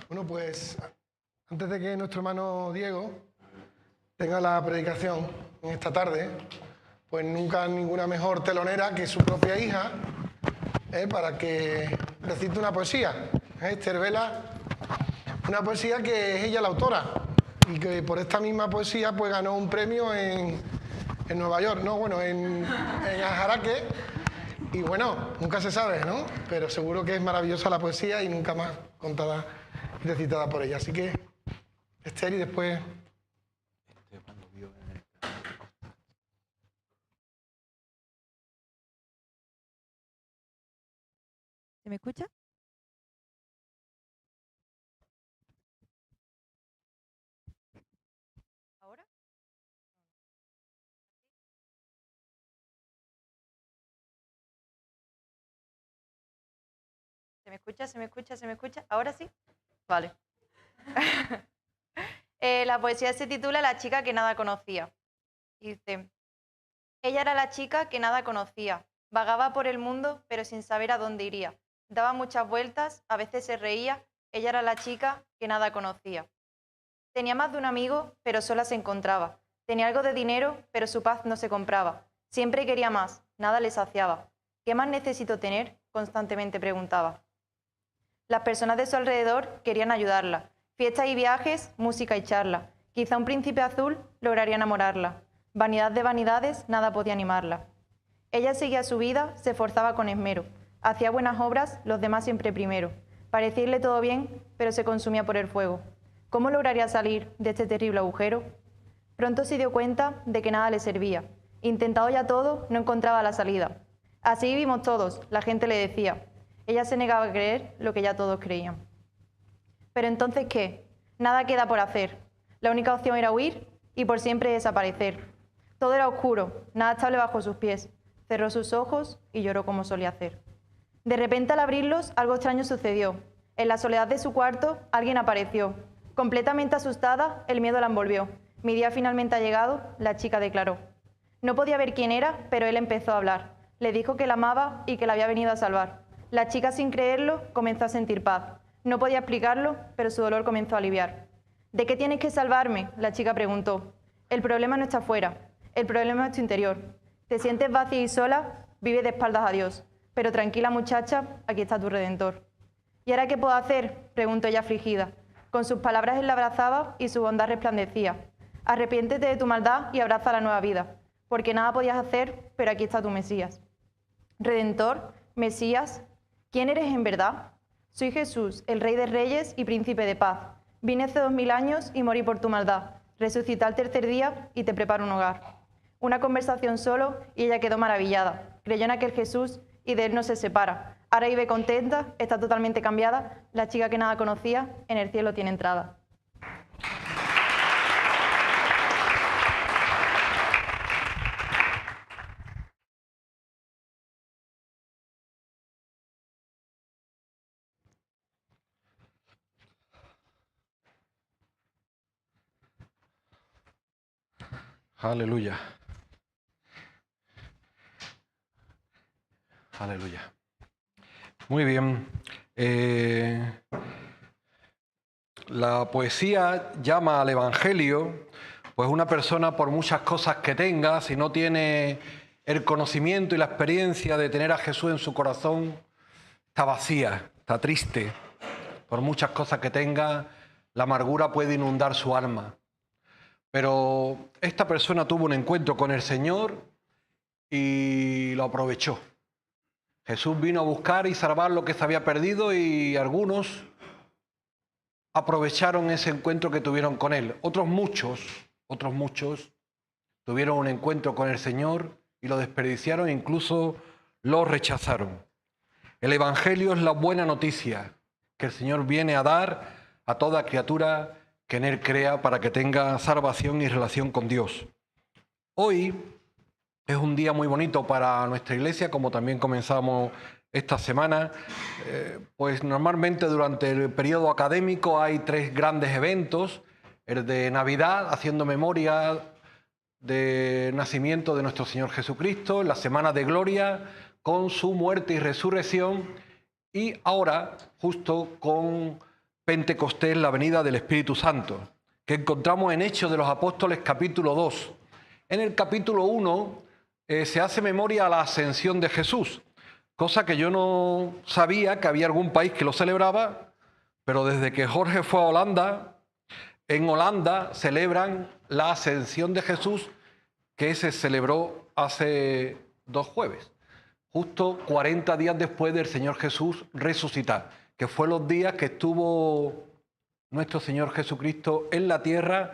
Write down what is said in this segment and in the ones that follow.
Bueno, pues antes de que nuestro hermano Diego tenga la predicación en esta tarde, pues nunca ninguna mejor telonera que su propia hija, para que recite una poesía. Esther Vela, una poesía que es ella la autora y que por esta misma poesía pues ganó un premio en Nueva York, no, bueno, en Ajaraque. Y bueno, nunca se sabe, ¿no? Pero seguro que es maravillosa la poesía y nunca más contada y recitada por ella. Así que, Esther, y después... ¿Se me escucha? ¿Ahora? ¿Se me escucha? ¿Se me escucha? ¿Se me escucha? ¿Ahora sí? Vale. La poesía se titula La chica que nada conocía. Y dice, ella era la chica que nada conocía. Vagaba por el mundo, pero sin saber a dónde iría. Daba muchas vueltas, a veces se reía. Ella era la chica que nada conocía. Tenía más de un amigo, pero sola se encontraba. Tenía algo de dinero, pero su paz no se compraba. Siempre quería más, nada le saciaba. ¿Qué más necesito tener?, constantemente preguntaba. Las personas de su alrededor querían ayudarla. Fiestas y viajes, música y charla. Quizá un príncipe azul lograría enamorarla. Vanidad de vanidades, nada podía animarla. Ella seguía su vida, se esforzaba con esmero. Hacía buenas obras, los demás siempre primero. Parecía irle todo bien, pero se consumía por el fuego. ¿Cómo lograría salir de este terrible agujero? Pronto se dio cuenta de que nada le servía. Intentado ya todo, no encontraba la salida. Así vivimos todos, la gente le decía. Ella se negaba a creer lo que ya todos creían. Pero entonces, ¿qué? Nada queda por hacer. La única opción era huir y por siempre desaparecer. Todo era oscuro, nada estable bajo sus pies. Cerró sus ojos y lloró como solía hacer. De repente, al abrirlos, algo extraño sucedió. En la soledad de su cuarto, alguien apareció. Completamente asustada, el miedo la envolvió. Mi día finalmente ha llegado, la chica declaró. No podía ver quién era, pero él empezó a hablar. Le dijo que la amaba y que la había venido a salvar. La chica, sin creerlo, comenzó a sentir paz. No podía explicarlo, pero su dolor comenzó a aliviar. ¿De qué tienes que salvarme?, la chica preguntó. El problema no está afuera, el problema es tu interior. Te sientes vacía y sola, vive de espaldas a Dios. Pero tranquila, muchacha, aquí está tu Redentor. ¿Y ahora qué puedo hacer?, preguntó ella afligida. Con sus palabras él la abrazaba y su bondad resplandecía. Arrepiéntete de tu maldad y abraza la nueva vida, porque nada podías hacer, pero aquí está tu Mesías. Redentor, Mesías, ¿quién eres en verdad? Soy Jesús, el Rey de Reyes y Príncipe de Paz. Vine hace 2000 años y morí por tu maldad. Resucité al tercer día y te preparo un hogar. Una conversación solo y ella quedó maravillada. Creyó en aquel Jesús y de él no se separa. Ahora vive contenta, está totalmente cambiada. La chica que nada conocía, en el cielo tiene entrada. Aleluya. Aleluya. Muy bien. La poesía llama al Evangelio, pues una persona, por muchas cosas que tenga, si no tiene el conocimiento y la experiencia de tener a Jesús en su corazón, está vacía, está triste. Por muchas cosas que tenga, la amargura puede inundar su alma. Pero esta persona tuvo un encuentro con el Señor y lo aprovechó. Jesús vino a buscar y salvar lo que se había perdido y algunos aprovecharon ese encuentro que tuvieron con Él. Otros muchos tuvieron un encuentro con el Señor y lo desperdiciaron e incluso lo rechazaron. El Evangelio es la buena noticia que el Señor viene a dar a toda criatura que en Él crea para que tenga salvación y relación con Dios. Hoy es un día muy bonito para nuestra iglesia, como también comenzamos esta semana. Pues normalmente durante el periodo académico hay 3 grandes eventos. El de Navidad, haciendo memoria del nacimiento de nuestro Señor Jesucristo, la Semana de Gloria con su muerte y resurrección, y ahora justo con Pentecostés, la venida del Espíritu Santo, que encontramos en Hechos de los Apóstoles capítulo 2. En el capítulo 1 se hace memoria a la ascensión de Jesús, cosa que yo no sabía que había algún país que lo celebraba, pero desde que Jorge fue a Holanda, en Holanda celebran la ascensión de Jesús, que se celebró hace 2 jueves, justo 40 días después del Señor Jesús resucitar, que fue los días que estuvo nuestro Señor Jesucristo en la tierra,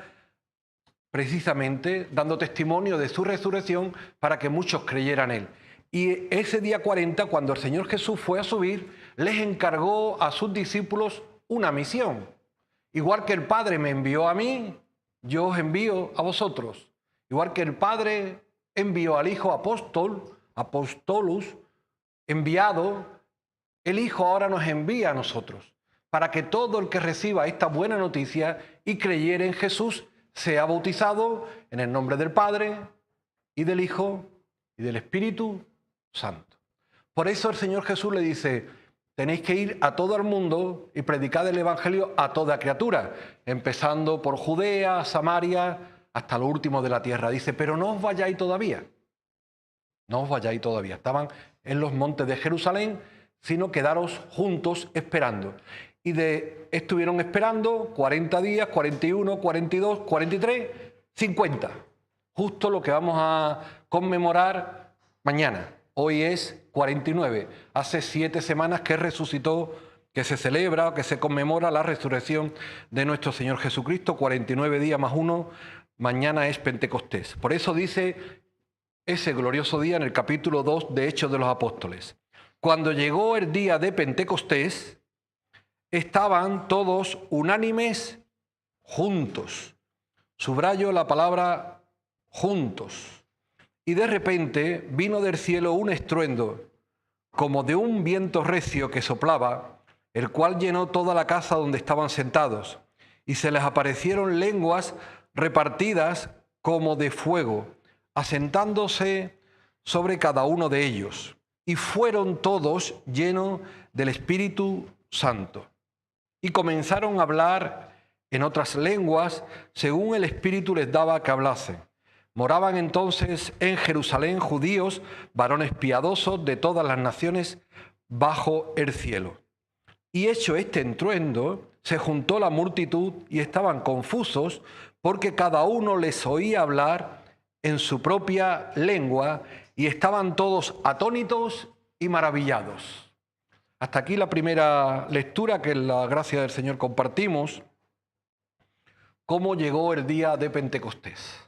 precisamente dando testimonio de su resurrección para que muchos creyeran en él. Y ese día 40, cuando el Señor Jesús fue a subir, les encargó a sus discípulos una misión. Igual que el Padre me envió a mí, yo os envío a vosotros. Igual que el Padre envió al Hijo apostolus, enviado, el Hijo ahora nos envía a nosotros, para que todo el que reciba esta buena noticia y creyere en Jesús sea bautizado en el nombre del Padre y del Hijo y del Espíritu Santo. Por eso el Señor Jesús le dice: tenéis que ir a todo el mundo y predicar el Evangelio a toda criatura, empezando por Judea, Samaria, hasta lo último de la tierra. Dice, pero no os vayáis todavía. No os vayáis todavía. Estaban en los montes de Jerusalén, sino quedaros juntos esperando. Y estuvieron esperando 40 días, 41, 42, 43, 50. Justo lo que vamos a conmemorar mañana. Hoy es 49. Hace 7 semanas que resucitó, que se celebra, que se conmemora la resurrección de nuestro Señor Jesucristo. 49 días más 1, mañana es Pentecostés. Por eso dice ese glorioso día en el capítulo 2 de Hechos de los Apóstoles. Cuando llegó el día de Pentecostés, estaban todos unánimes juntos. Subrayo la palabra juntos. Y de repente vino del cielo un estruendo, como de un viento recio que soplaba, el cual llenó toda la casa donde estaban sentados, y se les aparecieron lenguas repartidas como de fuego, asentándose sobre cada uno de ellos. Y fueron todos llenos del Espíritu Santo. Y comenzaron a hablar en otras lenguas, según el Espíritu les daba que hablasen. Moraban entonces en Jerusalén judíos, varones piadosos de todas las naciones bajo el cielo. Y hecho este estruendo, se juntó la multitud y estaban confusos, porque cada uno les oía hablar en su propia lengua, y estaban todos atónitos y maravillados. Hasta aquí la primera lectura que en la gracia del Señor compartimos. ¿Cómo llegó el día de Pentecostés?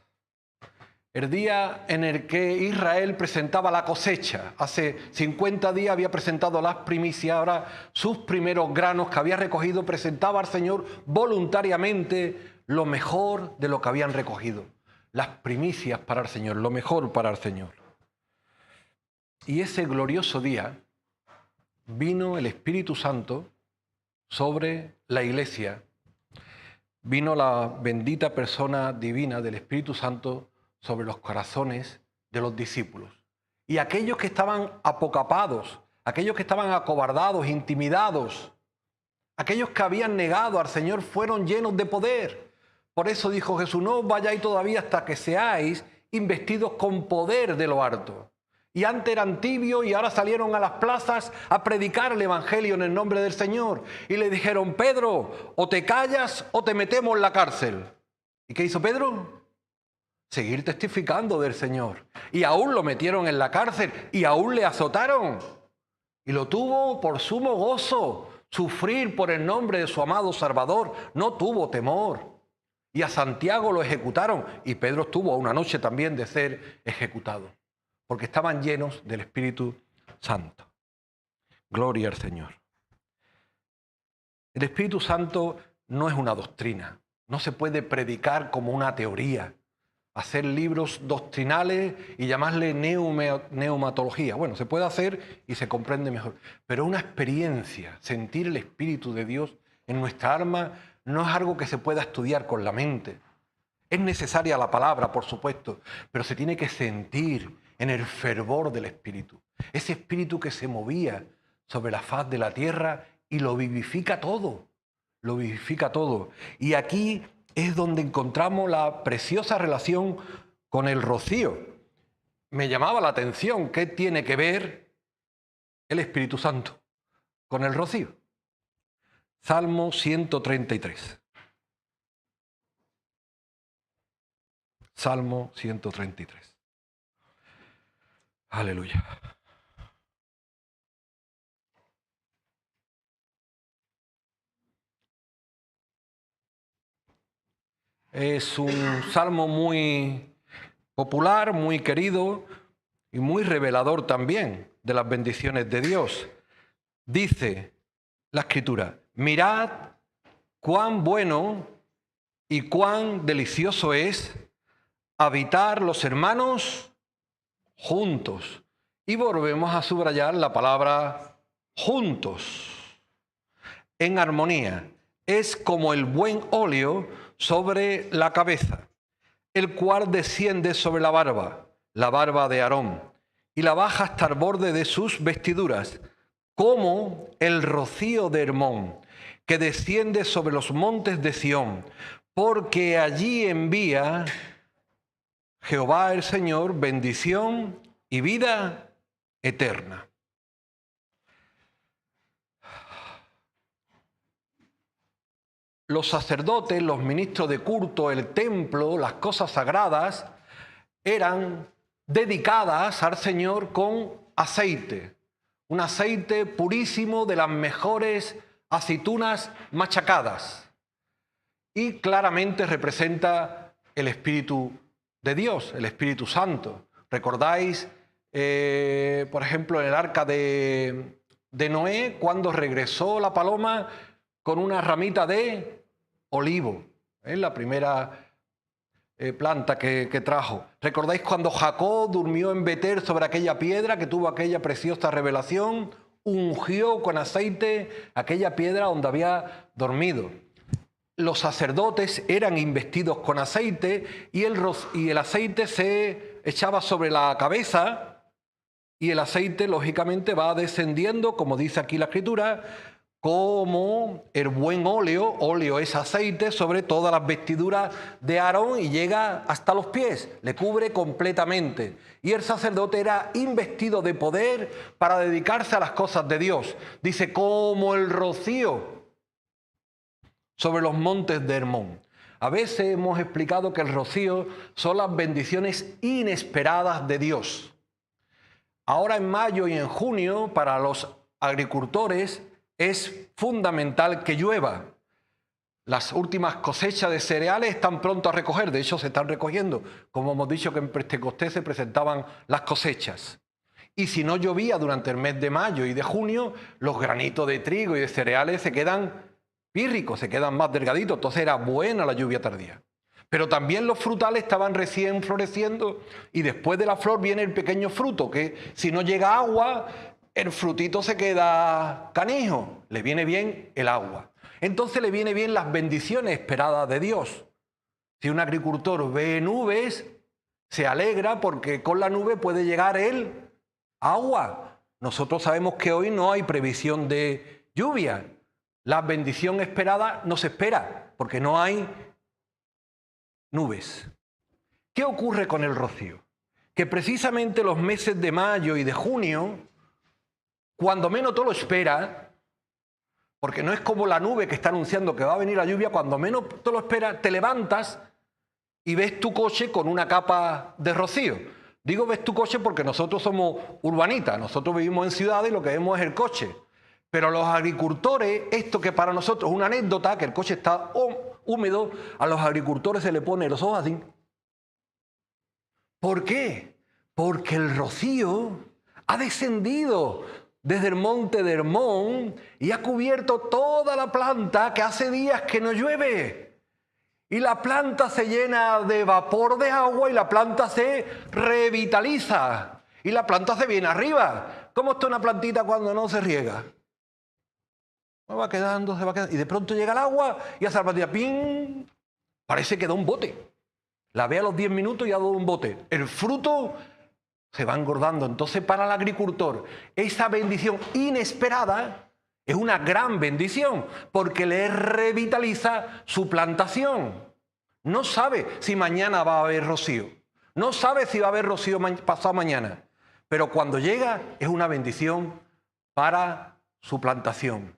El día en el que Israel presentaba la cosecha. Hace 50 días había presentado las primicias, ahora sus primeros granos que había recogido, presentaba al Señor voluntariamente lo mejor de lo que habían recogido. Las primicias para el Señor, lo mejor para el Señor. Y ese glorioso día vino el Espíritu Santo sobre la iglesia. Vino la bendita persona divina del Espíritu Santo sobre los corazones de los discípulos. Y aquellos que estaban apocapados, aquellos que estaban acobardados, intimidados, aquellos que habían negado al Señor fueron llenos de poder. Por eso dijo Jesús, no os vayáis todavía hasta que seáis investidos con poder de lo alto. Y antes eran tibios y ahora salieron a las plazas a predicar el Evangelio en el nombre del Señor. Y le dijeron, Pedro, o te callas o te metemos en la cárcel. ¿Y qué hizo Pedro? Seguir testificando del Señor. Y aún lo metieron en la cárcel y aún le azotaron. Y lo tuvo por sumo gozo, sufrir por el nombre de su amado Salvador. No tuvo temor. Y a Santiago lo ejecutaron. Y Pedro estuvo a una noche también de ser ejecutado. Porque estaban llenos del Espíritu Santo. Gloria al Señor. El Espíritu Santo no es una doctrina. No se puede predicar como una teoría. Hacer libros doctrinales y llamarle neumatología. Bueno, se puede hacer y se comprende mejor. Pero una experiencia, sentir el Espíritu de Dios en nuestra alma, no es algo que se pueda estudiar con la mente. Es necesaria la palabra, por supuesto, pero se tiene que sentir en el fervor del Espíritu. Ese Espíritu que se movía sobre la faz de la tierra y lo vivifica todo. lo vivifica todo. Y aquí es donde encontramos la preciosa relación con el rocío. Me llamaba la atención qué tiene que ver el Espíritu Santo con el rocío. Salmo 133. Salmo 133. Aleluya. Es un salmo muy popular, muy querido y muy revelador también de las bendiciones de Dios. Dice la Escritura: mirad cuán bueno y cuán delicioso es habitar los hermanos juntos. Y volvemos a subrayar la palabra juntos, en armonía. Es como el buen óleo sobre la cabeza, el cual desciende sobre la barba de Aarón, y la baja hasta el borde de sus vestiduras, como el rocío de Hermón, que desciende sobre los montes de Sión, porque allí envía Jehová el Señor bendición y vida eterna. Los sacerdotes, los ministros de culto, el templo, las cosas sagradas, eran dedicadas al Señor con aceite. Un aceite purísimo de las mejores aceitunas machacadas. Y claramente representa el Espíritu de Dios, el Espíritu Santo. ¿Recordáis, por ejemplo, en el arca de Noé, cuando regresó la paloma con una ramita de olivo? Es la primera planta que trajo. ¿Recordáis cuando Jacob durmió en Betel sobre aquella piedra, que tuvo aquella preciosa revelación? Ungió con aceite aquella piedra donde había dormido. Los sacerdotes eran investidos con aceite y el aceite se echaba sobre la cabeza, y el aceite lógicamente va descendiendo, como dice aquí la Escritura, como el buen óleo es aceite, sobre todas las vestiduras de Aarón, y llega hasta los pies, le cubre completamente. Y el sacerdote era investido de poder para dedicarse a las cosas de Dios. Dice, como el rocío sobre los montes de Hermón. A veces hemos explicado que el rocío son las bendiciones inesperadas de Dios. Ahora en mayo y en junio, para los agricultores, es fundamental que llueva. Las últimas cosechas de cereales están pronto a recoger, de hecho se están recogiendo. Como hemos dicho que en Pentecostés se presentaban las cosechas. Y si no llovía durante el mes de mayo y de junio, los granitos de trigo y de cereales se quedan pírricos, se quedan más delgaditos. Entonces era buena la lluvia tardía. Pero también los frutales estaban recién floreciendo, y después de la flor viene el pequeño fruto, que si no llega agua, el frutito se queda canijo. Le viene bien el agua. Entonces le viene bien las bendiciones esperadas de Dios. Si un agricultor ve nubes, se alegra porque con la nube puede llegar el agua. Nosotros sabemos que hoy no hay previsión de lluvia. La bendición esperada no se espera porque no hay nubes. ¿Qué ocurre con el rocío? Que precisamente los meses de mayo y de junio, cuando menos tú lo esperas, porque no es como la nube que está anunciando que va a venir la lluvia, cuando menos tú lo esperas, te levantas y ves tu coche con una capa de rocío. Digo ves tu coche porque nosotros somos urbanitas, nosotros vivimos en ciudades y lo que vemos es el coche. Pero los agricultores, esto que para nosotros es una anécdota, que el coche está húmedo, a los agricultores se le pone los ojos así. ¿Por qué? Porque el rocío ha descendido desde el monte de Hermón y ha cubierto toda la planta, que hace días que no llueve. Y la planta se llena de vapor de agua y la planta se revitaliza. Y la planta se viene arriba. ¿Cómo está una plantita cuando no se riega? Se va quedando. Y de pronto llega el agua y hace la plantilla, ¡ping! Parece que da un bote. La ve a los 10 minutos y ha dado un bote. El fruto se va engordando. Entonces, para el agricultor, esa bendición inesperada Es una gran bendición porque le revitaliza su plantación. No sabe si mañana va a haber rocío. No sabe si va a haber rocío pasado mañana. Pero cuando llega es una bendición para su plantación.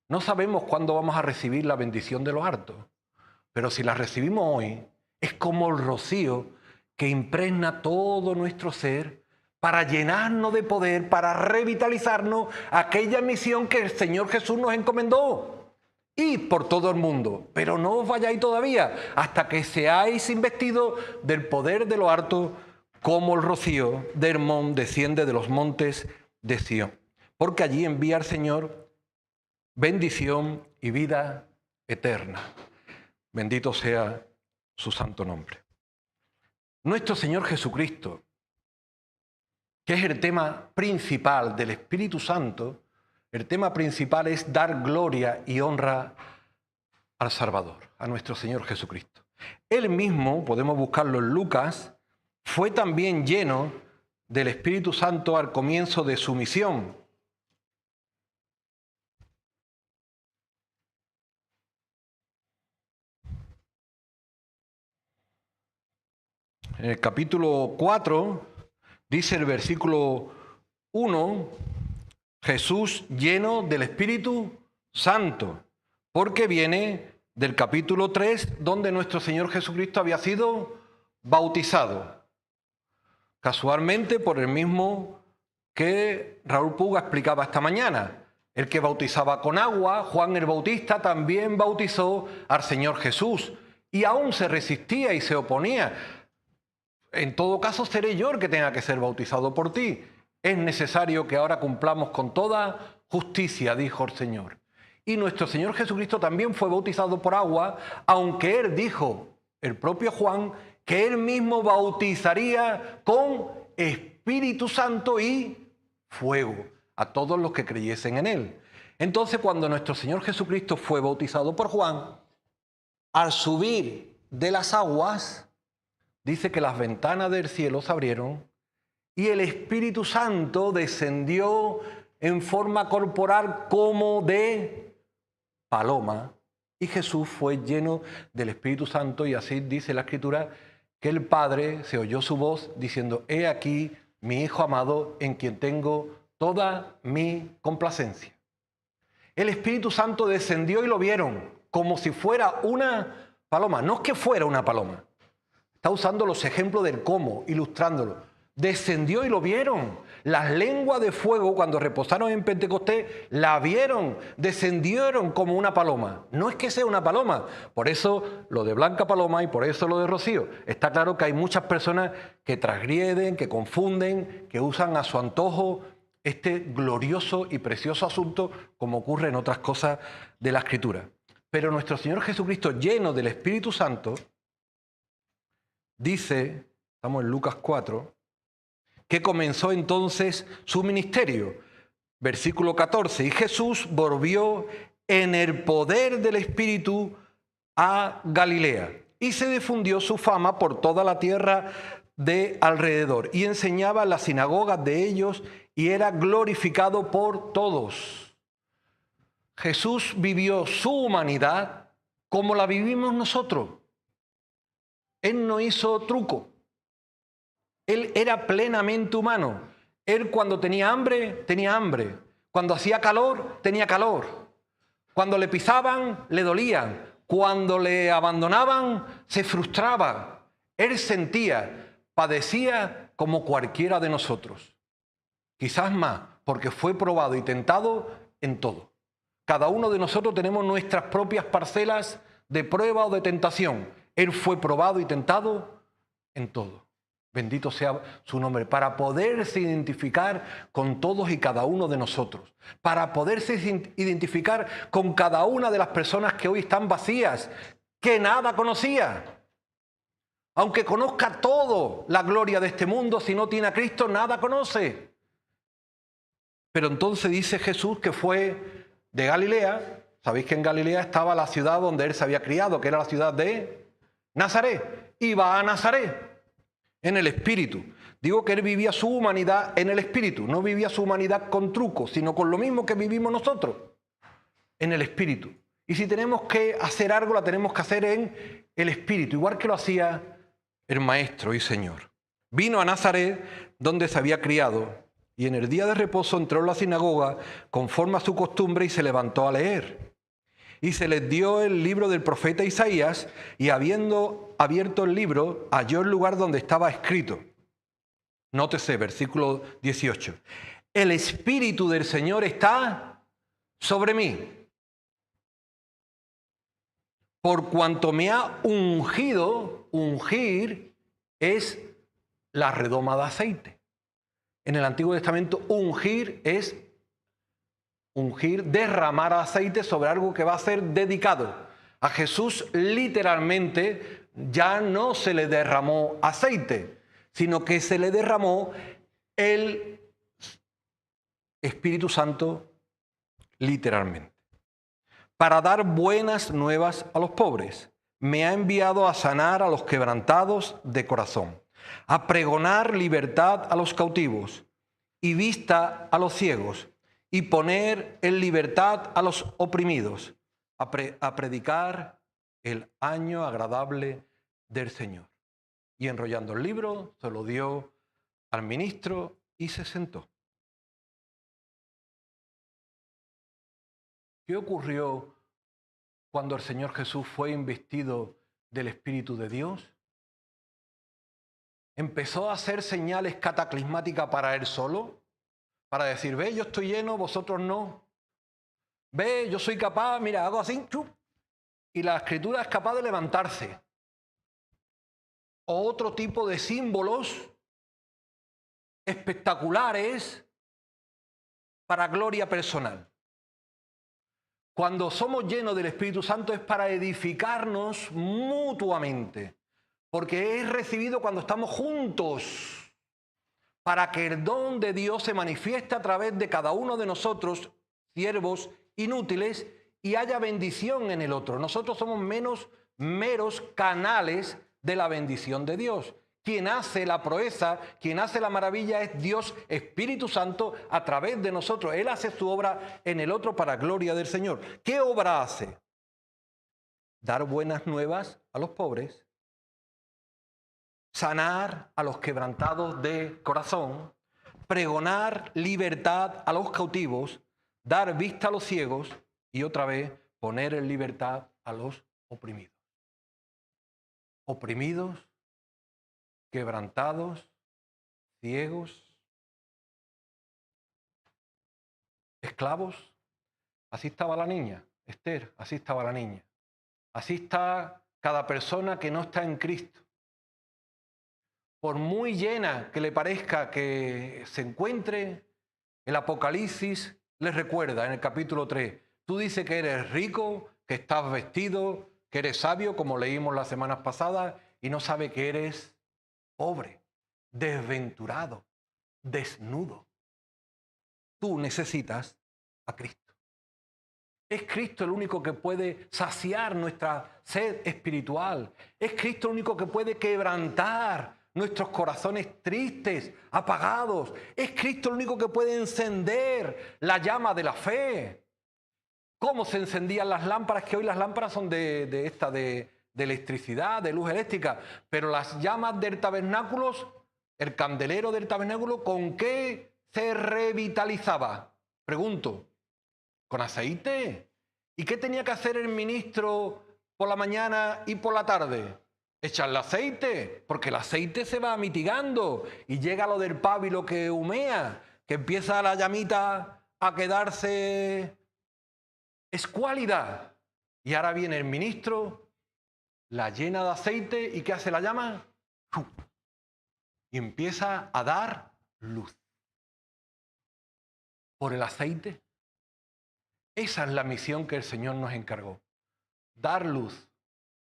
No sabemos cuándo vamos a recibir la bendición de los hartos. Pero si la recibimos hoy, es como el rocío que impregna todo nuestro ser para llenarnos de poder, para revitalizarnos aquella misión que el Señor Jesús nos encomendó. Id por todo el mundo, pero no os vayáis todavía hasta que seáis investidos del poder de lo harto, como el rocío de Hermón desciende de los montes de Sión. Porque allí envía el Señor bendición y vida eterna. Bendito sea su santo nombre. Nuestro Señor Jesucristo, que es el tema principal del Espíritu Santo, el tema principal es dar gloria y honra al Salvador, a nuestro Señor Jesucristo. Él mismo, podemos buscarlo en Lucas, fue también lleno del Espíritu Santo al comienzo de su misión. En el capítulo 4, dice el versículo 1, Jesús lleno del Espíritu Santo, porque viene del capítulo 3, donde nuestro Señor Jesucristo había sido bautizado. Casualmente por el mismo que Raúl Puga explicaba esta mañana. El que bautizaba con agua, Juan el Bautista, también bautizó al Señor Jesús. Y aún se resistía y se oponía. En todo caso, seré yo el que tenga que ser bautizado por ti. Es necesario que ahora cumplamos con toda justicia, dijo el Señor. Y nuestro Señor Jesucristo también fue bautizado por agua, aunque Él dijo, el propio Juan, que Él mismo bautizaría con Espíritu Santo y fuego a todos los que creyesen en Él. Entonces, cuando nuestro Señor Jesucristo fue bautizado por Juan, al subir de las aguas, dice que las ventanas del cielo se abrieron y el Espíritu Santo descendió en forma corporal como de paloma. Y Jesús fue lleno del Espíritu Santo y así dice la Escritura que el Padre se oyó su voz diciendo: he aquí mi Hijo amado en quien tengo toda mi complacencia. El Espíritu Santo descendió y lo vieron como si fuera una paloma. No es que fuera una paloma. Está usando los ejemplos del cómo, ilustrándolo. Descendió y lo vieron. Las lenguas de fuego, cuando reposaron en Pentecostés, la vieron, descendieron como una paloma. No es que sea una paloma. Por eso lo de Blanca Paloma y por eso lo de Rocío. Está claro que hay muchas personas que transgreden, que confunden, que usan a su antojo este glorioso y precioso asunto, como ocurre en otras cosas de la Escritura. Pero nuestro Señor Jesucristo, lleno del Espíritu Santo, dice, estamos en Lucas 4, que comenzó entonces su ministerio. Versículo 14, y Jesús volvió en el poder del Espíritu a Galilea y se difundió su fama por toda la tierra de alrededor y enseñaba en las sinagogas de ellos y era glorificado por todos. Jesús vivió su humanidad como la vivimos nosotros. Él no hizo truco. Él era plenamente humano. Él cuando tenía hambre, tenía hambre. Cuando hacía calor, tenía calor. Cuando le pisaban, le dolían. Cuando le abandonaban, se frustraba. Él sentía, padecía como cualquiera de nosotros. Quizás más, porque fue probado y tentado en todo. Cada uno de nosotros tenemos nuestras propias parcelas de prueba o de tentación. Él fue probado y tentado en todo. Bendito sea su nombre, para poderse identificar con todos y cada uno de nosotros, para poderse identificar con cada una de las personas que hoy están vacías, que nada conocía. Aunque conozca todo la gloria de este mundo, si no tiene a Cristo, nada conoce. Pero entonces dice Jesús que fue de Galilea. Sabéis que en Galilea estaba la ciudad donde él se había criado, que era la ciudad de Nazaret. Iba a Nazaret en el Espíritu. Digo que él vivía su humanidad en el Espíritu, no vivía su humanidad con trucos, sino con lo mismo que vivimos nosotros, en el Espíritu. Y si tenemos que hacer algo, la tenemos que hacer en el Espíritu, igual que lo hacía el Maestro y Señor. Vino a Nazaret, donde se había criado, y en el día de reposo entró en la sinagoga conforme a su costumbre y se levantó a leer. Y se les dio el libro del profeta Isaías, y habiendo abierto el libro, halló el lugar donde estaba escrito. Nótese, versículo 18. El Espíritu del Señor está sobre mí, por cuanto me ha ungido. Ungir es la redoma de aceite. En el Antiguo Testamento, ungir es derramar aceite sobre algo que va a ser dedicado. A Jesús literalmente ya no se le derramó aceite, sino que se le derramó el Espíritu Santo literalmente. Para dar buenas nuevas a los pobres. Me ha enviado a sanar a los quebrantados de corazón, a pregonar libertad a los cautivos y vista a los ciegos, y poner en libertad a los oprimidos, a predicar el año agradable del Señor. Y enrollando el libro, se lo dio al ministro y se sentó. ¿Qué ocurrió cuando el Señor Jesús fue investido del Espíritu de Dios? Empezó a hacer señales cataclismáticas para él solo, para decir, ve, yo estoy lleno, vosotros no. Ve, yo soy capaz, mira, hago así, chup, y la Escritura es capaz de levantarse. O otro tipo de símbolos espectaculares para gloria personal. Cuando somos llenos del Espíritu Santo es para edificarnos mutuamente, porque es recibido cuando estamos juntos, para que el don de Dios se manifieste a través de cada uno de nosotros, siervos inútiles, y haya bendición en el otro. Nosotros somos meros canales de la bendición de Dios. Quien hace la proeza, quien hace la maravilla es Dios Espíritu Santo a través de nosotros. Él hace su obra en el otro para gloria del Señor. ¿Qué obra hace? Dar buenas nuevas a los pobres, sanar a los quebrantados de corazón, pregonar libertad a los cautivos, dar vista a los ciegos y otra vez poner en libertad a los oprimidos. Oprimidos, quebrantados, ciegos, esclavos. Así estaba la niña, Esther, así estaba la niña. Así está cada persona que no está en Cristo. Por muy llena que le parezca que se encuentre, el Apocalipsis les recuerda en el capítulo 3, tú dices que eres rico, que estás vestido, que eres sabio, como leímos las semanas pasadas, y no sabe que eres pobre, desventurado, desnudo. Tú necesitas a Cristo. Es Cristo el único que puede saciar nuestra sed espiritual. Es Cristo el único que puede quebrantar nuestros corazones tristes, apagados. Es Cristo el único que puede encender la llama de la fe. ¿Cómo se encendían las lámparas? Que hoy las lámparas son de electricidad, de luz eléctrica. Pero las llamas del tabernáculo, el candelero del tabernáculo, ¿con qué se revitalizaba? Pregunto. ¿Con aceite? ¿Y qué tenía que hacer el ministro por la mañana y por la tarde? Echarle aceite, porque el aceite se va mitigando y llega lo del pábilo que humea, que empieza la llamita a quedarse escuálida. Y ahora viene el ministro, la llena de aceite y ¿qué hace la llama? Y empieza a dar luz. Por el aceite. Esa es la misión que el Señor nos encargó. Dar luz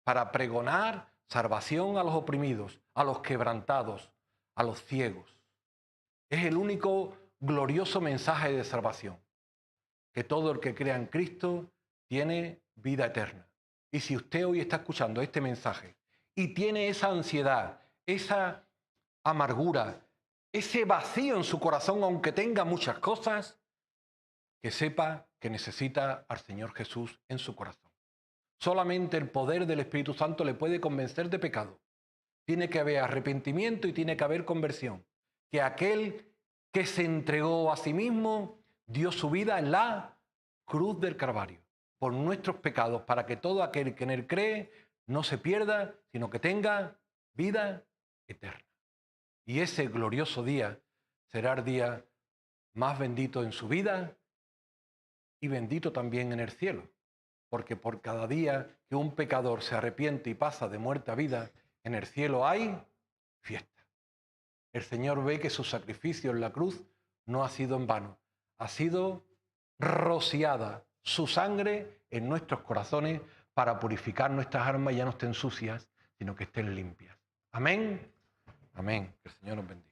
para pregonar salvación a los oprimidos, a los quebrantados, a los ciegos. Es el único glorioso mensaje de salvación. Que todo el que crea en Cristo tiene vida eterna. Y si usted hoy está escuchando este mensaje y tiene esa ansiedad, esa amargura, ese vacío en su corazón, aunque tenga muchas cosas, que sepa que necesita al Señor Jesús en su corazón. Solamente el poder del Espíritu Santo le puede convencer de pecado. Tiene que haber arrepentimiento y tiene que haber conversión. Que aquel que se entregó a sí mismo dio su vida en la cruz del Calvario por nuestros pecados, para que todo aquel que en él cree no se pierda, sino que tenga vida eterna. Y ese glorioso día será el día más bendito en su vida y bendito también en el cielo, porque por cada día que un pecador se arrepiente y pasa de muerte a vida, en el cielo hay fiesta. El Señor ve que su sacrificio en la cruz no ha sido en vano, ha sido rociada su sangre en nuestros corazones para purificar nuestras almas y ya no estén sucias, sino que estén limpias. Amén. Amén. Que el Señor nos bendiga.